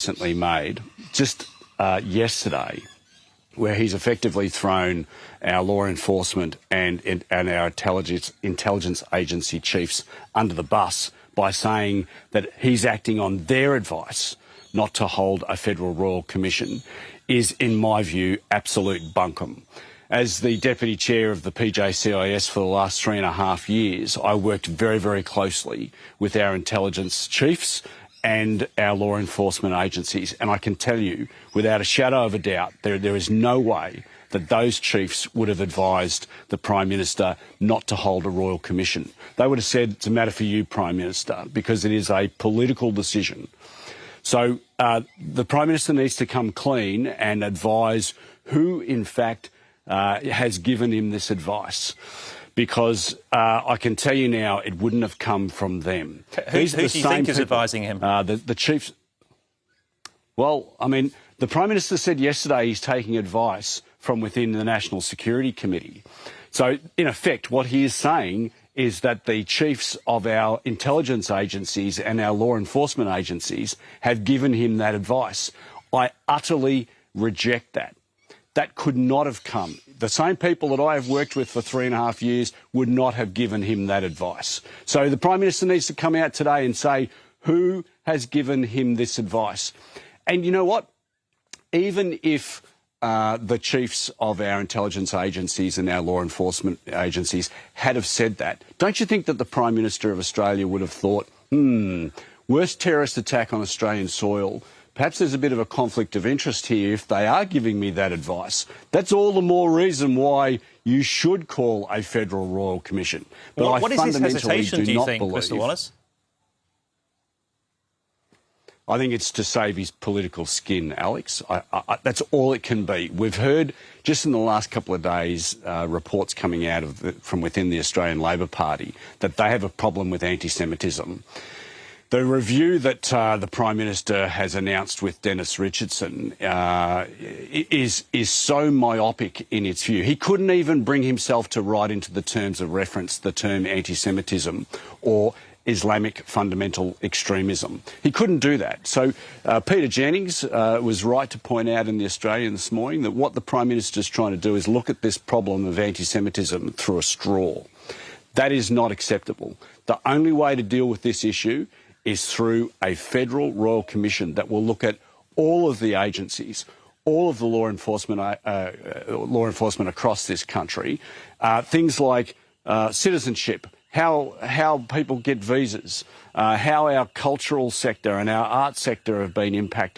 recently made, just yesterday, where he's effectively thrown our law enforcement and our intelligence agency chiefs under the bus by saying that he's acting on their advice not to hold a federal royal commission, is, in my view, absolute bunkum. As the Deputy Chair of the PJCIS for the last 3.5 years, I worked very, very closely with our intelligence chiefs and our law enforcement agencies. And I can tell you, without a shadow of a doubt, there is no way that those chiefs would have advised the Prime Minister not to hold a royal commission. They would have said, it's a matter for you, Prime Minister, because it is a political decision. So the Prime Minister needs to come clean and advise who, in fact, has given him this advice, because I can tell you now it wouldn't have come from them. Who do you think is advising him? The chiefs. Well, I mean, the Prime Minister said yesterday he's taking advice from within the National Security Committee. So, in effect, what he is saying is that the chiefs of our intelligence agencies and our law enforcement agencies have given him that advice. I utterly reject that. That could not have come. The same people that I have worked with for 3.5 years would not have given him that advice. So the Prime Minister needs to come out today and say who has given him this advice. And you know what? Even if the chiefs of our intelligence agencies and our law enforcement agencies had have said that, don't you think that the Prime Minister of Australia would have thought, worst terrorist attack on Australian soil, perhaps there's a bit of a conflict of interest here if they are giving me that advice. That's all the more reason why you should call a federal royal commission. But what is his hesitation, do you think, Mr. Wallace? I think it's to save his political skin, Alex. That's all it can be. We've heard just in the last couple of days reports coming out from within the Australian Labor Party that they have a problem with anti-Semitism. The review that the Prime Minister has announced with Dennis Richardson is so myopic in its view. He couldn't even bring himself to write into the terms of reference the term anti-Semitism or Islamic fundamental extremism. He couldn't do that. So Peter Jennings was right to point out in The Australian this morning that what the Prime Minister is trying to do is look at this problem of anti-Semitism through a straw. That is not acceptable. The only way to deal with this issue is through a federal royal commission that will look at all of the agencies, all of the law enforcement across this country, things like citizenship, how people get visas, how our cultural sector and our art sector have been impacted